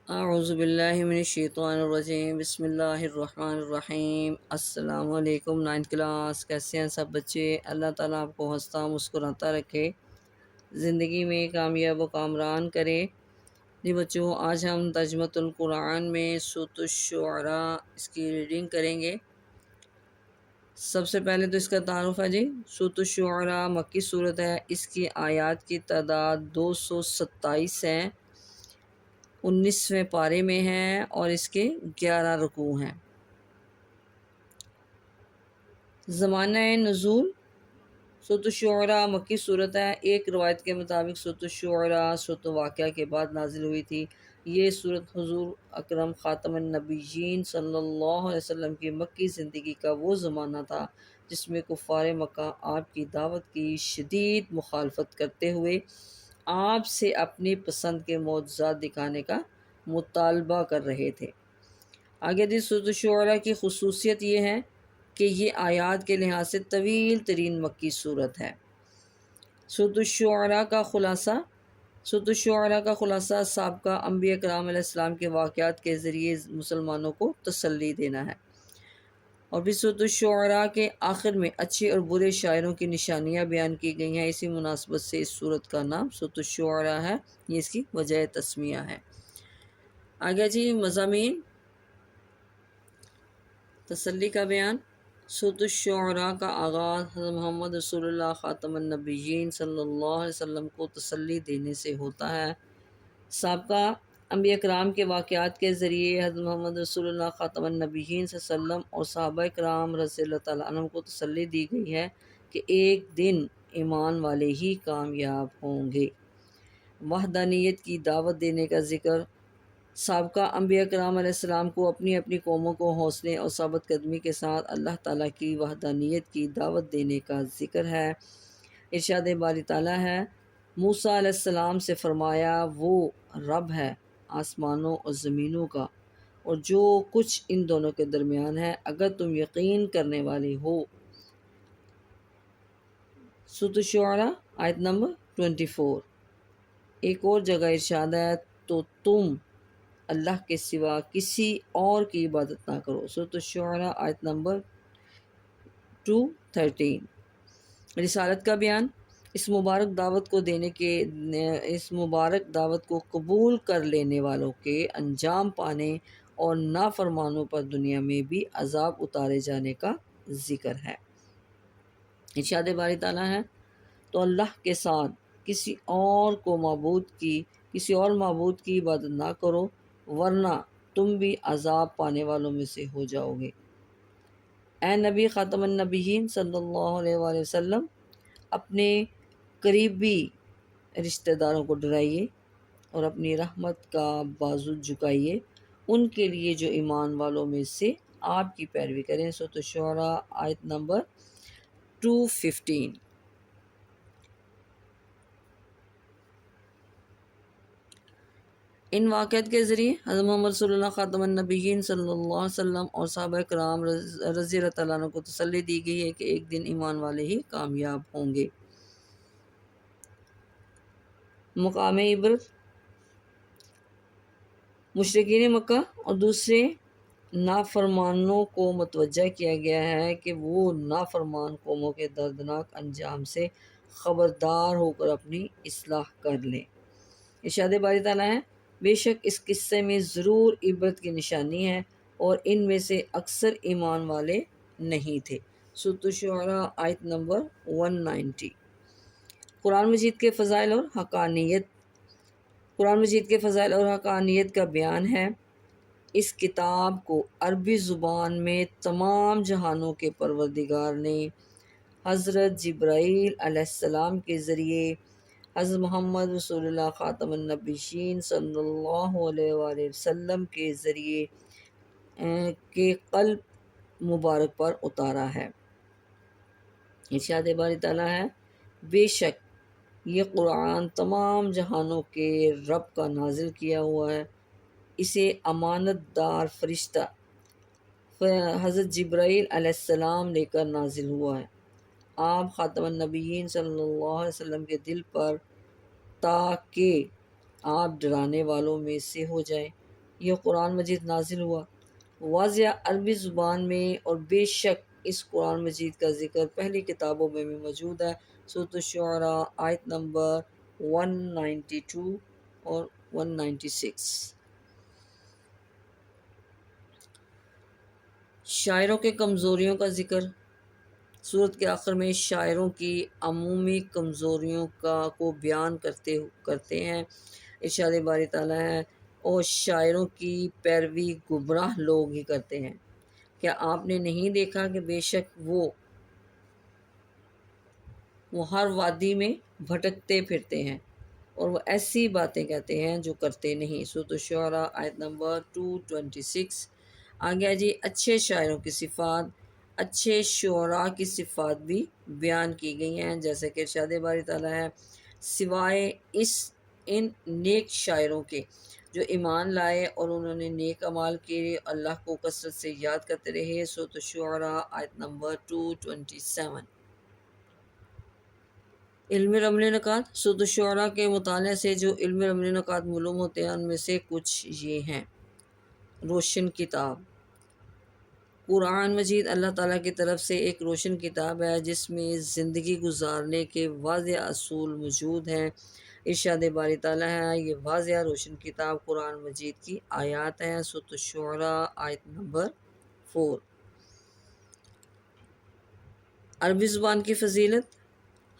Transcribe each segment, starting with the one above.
اعوذ باللہ من الشیطان الرجیم، بسم اللہ الرحمن الرحیم۔ السلام علیکم نائنتھ کلاس، کیسے ہیں سب بچے؟ اللہ تعالیٰ آپ کو ہنستا مسکراتا رکھے، زندگی میں کامیاب و کامران کرے۔ جی بچوں، آج ہم ترجمۃ القرآن میں سورۃ الشعراء اس کی ریڈنگ کریں گے۔ سب سے پہلے تو اس کا تعارف ہے۔ جی سورۃ الشعراء مکی صورت ہے، اس کی آیات کی تعداد 227 ہیں، 19ویں پارے میں ہیں اور اس کے 11 رکوع ہیں۔ زمانہ نزول سورۃ الشعراء مکی صورت ہے۔ ایک روایت کے مطابق سورۃ الشعراء سورۃ واقعہ کے بعد نازل ہوئی تھی۔ یہ صورت حضور اکرم خاتم النبیین صلی اللہ علیہ وسلم کی مکی زندگی کا وہ زمانہ تھا جس میں کفار مکہ آپ کی دعوت کی شدید مخالفت کرتے ہوئے آپ سے اپنی پسند کے معجزات دکھانے کا مطالبہ کر رہے تھے۔ آگے دی سورۃ الشعراء کی خصوصیت یہ ہے کہ یہ آیات کے لحاظ سے طویل ترین مکی صورت ہے۔ سورۃ الشعراء کا خلاصہ سابقہ انبیاء کرام علیہ السلام کے واقعات کے ذریعے مسلمانوں کو تسلی دینا ہے، اور پھر سورۃ الشعراء کے آخر میں اچھے اور برے شاعروں کی نشانیاں بیان کی گئی ہیں۔ اسی مناسبت سے اس سورت کا نام سورۃ الشعراء ہے، یہ اس کی وجہ تسمیہ ہے۔ آگے جی مضامین، تسلی کا بیان۔ سورۃ الشعراء کا آغاز حضرت محمد رسول اللہ خاتم النبیین صلی اللہ علیہ وسلم کو تسلی دینے سے ہوتا ہے۔ سابقہ انبیاء کرام کے واقعات کے ذریعے حضرت محمد رسول اللہ خاتم النبیین صلی اللہ علیہ وسلم اور صحابہ کرام رضی اللہ تعالیٰ عنہم کو تسلی دی گئی ہے کہ ایک دن ایمان والے ہی کامیاب ہوں گے۔ وحدانیت کی دعوت دینے کا ذکر۔ سابقہ انبیاء کرام علیہ السلام کو اپنی اپنی قوموں کو حوصلے اور ثابت قدمی کے ساتھ اللہ تعالیٰ کی وحدانیت کی دعوت دینے کا ذکر ہے۔ ارشاد باری تعالیٰ ہے، موسیٰ علیہ السلام سے فرمایا، وہ رب ہے آسمانوں اور زمینوں کا اور جو کچھ ان دونوں کے درمیان ہے، اگر تم یقین کرنے والے ہو۔ سورۃ الشعراء آیت نمبر 24۔ ایک اور جگہ ارشاد ہے، تو تم اللہ کے سوا کسی اور کی عبادت نہ کرو۔ سورۃ الشعراء آیت نمبر 213۔ رسالت کا بیان۔ اس مبارک دعوت کو قبول کر لینے والوں کے انجام پانے اور نافرمانوں پر دنیا میں بھی عذاب اتارے جانے کا ذکر ہے۔ ارشاد باری تعالیٰ ہے، تو اللہ کے ساتھ کسی اور معبود کی عبادت نہ کرو، ورنہ تم بھی عذاب پانے والوں میں سے ہو جاؤ گے۔ اے نبی خاتم النبیین صلی اللہ علیہ وآلہ وسلم، اپنے قریبی رشتہ داروں کو ڈرائیے اور اپنی رحمت کا بازو جھکائیے ان کے لیے جو ایمان والوں میں سے آپ کی پیروی کریں۔ سورۃ الشعراء آیت نمبر 215۔ ان واقعات کے ذریعے حضرت محمد صلی اللہ خاتم النبیین صلی اللہ علیہ وسلم اور صحابہ کرام رضی اللہ تعالیٰ عنہ کو تسلی دی گئی ہے کہ ایک دن ایمان والے ہی کامیاب ہوں گے۔ مقام عبرت۔ مشرکین مکہ اور دوسرے نافرمانوں کو متوجہ کیا گیا ہے کہ وہ نافرمان قوموں کے دردناک انجام سے خبردار ہو کر اپنی اصلاح کر لیں۔ ارشاد باری تعالیٰ ہے، بے شک اس قصے میں ضرور عبرت کی نشانی ہے اور ان میں سے اکثر ایمان والے نہیں تھے۔ سورۃ الشعراء آیت نمبر 190۔ قرآن مجید کے فضائل اور حقانیت۔ قرآن مجید کے فضائل اور حقانیت کا بیان ہے۔ اس کتاب کو عربی زبان میں تمام جہانوں کے پروردگار نے حضرت جبرائیل علیہ السلام کے ذریعے حضرت محمد رسول اللہ خاتم النبیین صلی اللہ علیہ وآلہ وسلم کے ذریعے کے قلب مبارک پر اتارا ہے۔ ارشاد باری تعالیٰ ہے، بے شک یہ قرآن تمام جہانوں کے رب کا نازل کیا ہوا ہے، اسے امانت دار فرشتہ حضرت جبرائیل علیہ السلام لے کر نازل ہوا ہے۔ آپ خاتم النبیین صلی اللہ علیہ وسلم کے دل پر تاکہ آپ ڈرانے والوں میں سے ہو جائیں یہ قرآن مجید نازل ہوا واضح عربی زبان میں، اور بے شک اس قرآن مجید کا ذکر پہلی کتابوں میں بھی موجود ہے۔ سورۃ الشعراء آیت نمبر 192 اور 196۔ شاعروں کے کمزوریوں کا ذکر۔ سورت کے آخر میں شاعروں کی عمومی کمزوریوں کو بیان کرتے ہیں۔ ارشاد باری تعالیٰ ہے، اور شاعروں کی پیروی گمراہ لوگ ہی کرتے ہیں۔ کیا آپ نے نہیں دیکھا کہ بے شک وہ ہر وادی میں بھٹکتے پھرتے ہیں، اور وہ ایسی باتیں کہتے ہیں جو کرتے نہیں۔ سورۃ الشعراء آیت نمبر 226۔ آگیا جی، اچھے شاعروں کی صفات، اچھے شعراء کی صفات بھی بیان کی گئی ہیں، جیسے کہ ارشاد باری تعالیٰ ہے، سوائے ان نیک شاعروں کے جو ایمان لائے اور انہوں نے نیک اعمال کیے، اللہ کو کثرت سے یاد کرتے رہے۔ سورۃ الشعراء آیت نمبر 227۔ علم رمل نکات۔ سورۃ الشعراء کے مطالعے سے جو علم رمل نکات معلوم ہوتے ہیں ان میں سے کچھ یہ ہیں۔ روشن کتاب۔ قرآن مجید اللہ تعالیٰ کی طرف سے ایک روشن کتاب ہے جس میں زندگی گزارنے کے واضح اصول موجود ہیں۔ ارشاد باری تعالیٰ ہے، یہ واضح روشن کتاب قرآن مجید کی آیات ہیں۔ سورۃ الشعراء آیت نمبر 4۔ عربی زبان کی فضیلت۔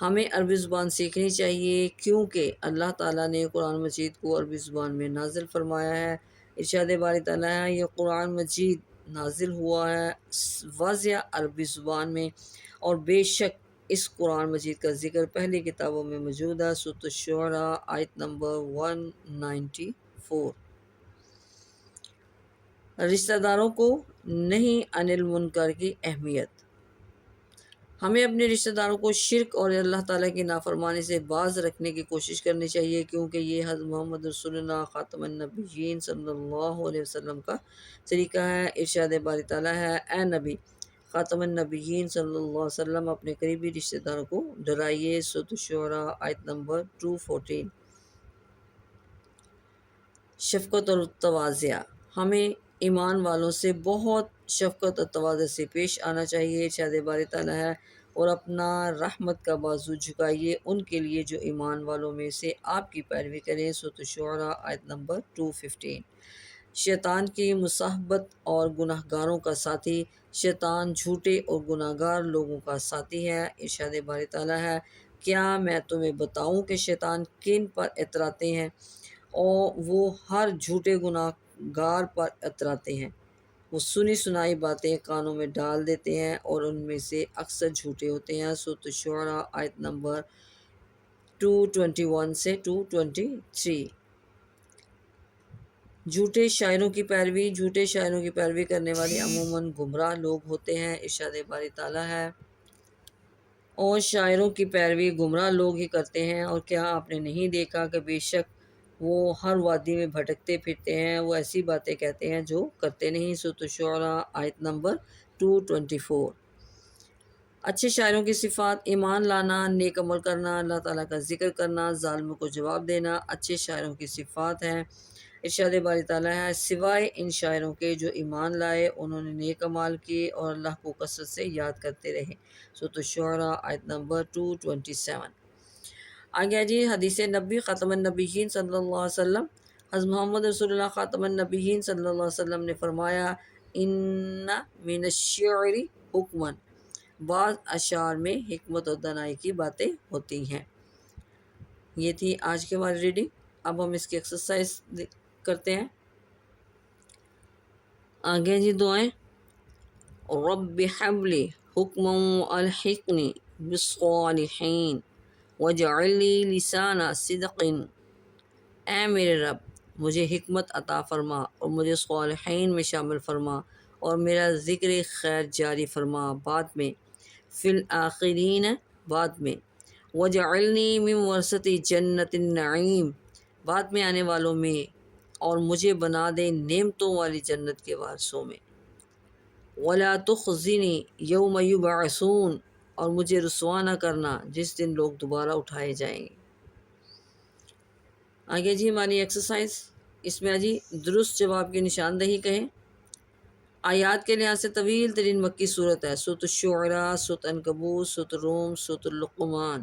ہمیں عربی زبان سیکھنی چاہیے کیونکہ اللہ تعالیٰ نے قرآن مجید کو عربی زبان میں نازل فرمایا ہے۔ ارشاد باری تعالیٰ ہے، یہ قرآن مجید نازل ہوا ہے واضح عربی زبان میں، اور بے شک اس قرآن مجید کا ذکر پہلی کتابوں میں موجود ہے۔ سورۃ الشعراء آیت نمبر 194۔ رشتہ داروں کو نہیں عن المنکر کی اہمیت۔ ہمیں اپنے رشتہ داروں کو شرک اور اللہ تعالیٰ کی نافرمانی سے باز رکھنے کی کوشش کرنی چاہیے، کیونکہ یہ حضرت محمد رسول اللہ خاتم النبیین صلی اللہ علیہ وسلم کا طریقہ ہے۔ ارشاد باری تعالیٰ ہے، اے نبی خاتم النبیین صلی اللہ علیہ وسلم اپنے قریبی رشتہ داروں کو ڈرائیے۔ سورۃ الشعراء آیت نمبر 214۔ شفقت اور تواضع۔ ہمیں ایمان والوں سے بہت شفقت اور تواضع سے پیش آنا چاہیے۔ ارشاد باری تعالیٰ ہے، اور اپنا رحمت کا بازو جھکائیے ان کے لیے جو ایمان والوں میں سے آپ کی پیروی کریں۔ سورۃ الشعراء آیت نمبر 215۔ شیطان کی مصاحبت اور گناہ گاروں کا ساتھی۔ شیطان جھوٹے اور گناہ گار لوگوں کا ساتھی ہے۔ ارشاد باری تعالیٰ ہے، کیا میں تمہیں بتاؤں کہ شیطان کن پر اتراتے ہیں، اور وہ ہر جھوٹے گناہ گار پر اتراتے ہیں۔ وہ سنی سنائی باتیں کانوں میں ڈال دیتے ہیں اور ان میں سے اکثر جھوٹے ہوتے ہیں۔ سورۃ الشعراء آیت نمبر 221 سے 223۔ جھوٹے شاعروں کی پیروی۔ جھوٹے شاعروں کی پیروی کرنے والے عموماً گمراہ لوگ ہوتے ہیں۔ ارشاد باری تعالیٰ ہے، اور شاعروں کی پیروی گمراہ لوگ ہی کرتے ہیں، اور کیا آپ نے نہیں دیکھا کہ بے شک وہ ہر وادی میں بھٹکتے پھرتے ہیں، وہ ایسی باتیں کہتے ہیں جو کرتے نہیں۔ سورۃ الشعراء آیت نمبر 224۔ اچھے شاعروں کی صفات۔ ایمان لانا، نیک عمل کرنا، اللہ تعالیٰ کا ذکر کرنا، ظالموں کو جواب دینا اچھے شاعروں کی صفات ہیں۔ ارشاد باری تعالیٰ ہے، سوائے ان شاعروں کے جو ایمان لائے، انہوں نے نیک اعمال کیے اور اللہ کو کثرت سے یاد کرتے رہے۔ سورۃ الشعراء آیت نمبر 227۔ آگیا جی، حدیث نبی خاتم النبیین صلی اللہ علیہ وسلم، حضرت محمد رسول اللہ خاتم النبیین صلی اللہ علیہ وسلم نے فرمایا، ان من الشعر حکما، بعض اشعار میں حکمت اور دانائی کی باتیں ہوتی ہیں۔ یہ تھی آج کی ہماری ریڈنگ۔ اب ہم اس کی ایکسرسائز کرتے ہیں۔ آگے جی دعائیں۔ رب حب لی حکما والحقنی بالصالحین واجعل لی لسان صدق۔ اے میرے رب، مجھے حکمت عطا فرما اور مجھے صالحین میں شامل فرما، اور میرا ذکر خیر جاری فرما بعد میں، فی الآخرین بعد میں، واجعلنی من ورثۃ جنت النعیم بعد میں آنے والوں میں، اور مجھے بنا دے نعمتوں والی جنت کے وارثوں میں، ولا تخزنی یوم یبعثون، اور مجھے رسوا نہ کرنا جس دن لوگ دوبارہ اٹھائے جائیں گے۔ آگے جی ہماری ایکسرسائز۔ اس میں جی درست جواب کی نشاندہی کہیں۔ آیات کے لحاظ سے طویل ترین مکی صورت ہے، سورۃ الشعراء، سورۃ عنکبوت، سورۃ الروم، سورۃ لقمان۔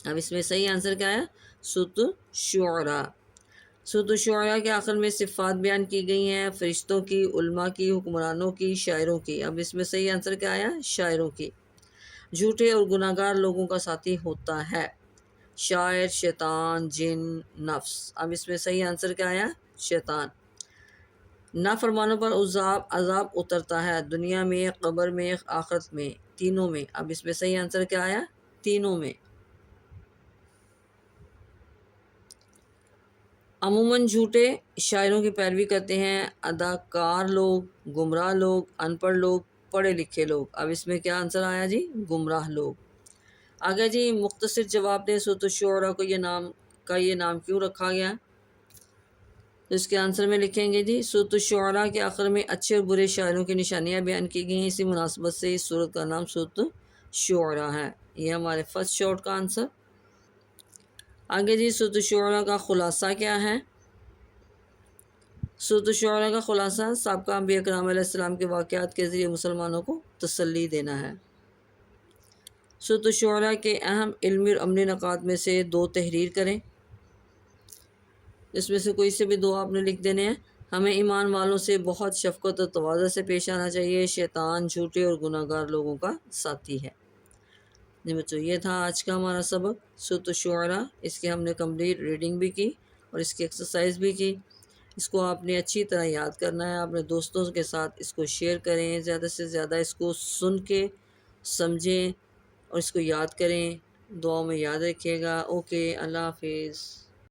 اب اس میں صحیح آنسر کیا ہے؟ سورۃ الشعراء۔ سورۃ الشعراء کے آخر میں صفات بیان کی گئی ہیں، فرشتوں کی، علماء کی، حکمرانوں کی، شاعروں کی۔ اب اس میں صحیح آنسر کیا آیا؟ شاعروں کی۔ جھوٹے اور گناہ گار لوگوں کا ساتھی ہوتا ہے، شاعر، شیطان، جن، نفس۔ اب اس میں صحیح آنسر کیا آیا؟ شیطان۔ نافرمانوں پر عذاب اترتا ہے، دنیا میں، قبر میں، آخرت میں، تینوں میں۔ اب اس میں صحیح آنسر کیا آیا؟ تینوں میں۔ عموماً جھوٹے شاعروں کی پیروی کرتے ہیں اداکار لوگ، گمراہ لوگ، ان پڑھ لوگ، پڑھے لکھے لوگ۔ اب اس میں کیا آنسر آیا جی؟ گمراہ لوگ۔ آگے جی مختصر جواب دیں، سورۃ الشعراء کو یہ نام کیوں رکھا گیا؟ تو اس کے آنسر میں لکھیں گے جی سورۃ الشعراء کے آخر میں اچھے اور برے شاعروں کی نشانیاں بیان کی گئی ہیں، اسی مناسبت سے اس سورت کا نام سورۃ الشعراء ہے۔ یہ ہمارے فرسٹ شارٹ کا آنسر۔ آگے جی سورۃ الشعراء کا خلاصہ کیا ہے؟ سورۃ الشعراء کا خلاصہ سابقہ انبیاء کرام علیہ السلام کے واقعات کے ذریعے مسلمانوں کو تسلی دینا ہے۔ سورۃ الشعراء کے اہم علمی اور عملی نکات میں سے 2 تحریر کریں۔ اس میں سے کوئی سے بھی 2 آپ نے لکھ دینے ہیں۔ ہمیں ایمان والوں سے بہت شفقت اور تواضع سے پیش آنا چاہیے، شیطان جھوٹے اور گناہ گار لوگوں کا ساتھی ہے۔ جی بچوں، یہ تھا آج کا ہمارا سبق سورۃ الشعراء۔ اس کی ہم نے کمپلیٹ ریڈنگ بھی کی اور اس کی ایکسرسائز بھی کی۔ اس کو آپ نے اچھی طرح یاد کرنا ہے، اپنے دوستوں کے ساتھ اس کو شیئر کریں، زیادہ سے زیادہ اس کو سن کے سمجھیں اور اس کو یاد کریں۔ دعاؤں میں یاد رکھیے گا۔ اوکے، اللہ حافظ۔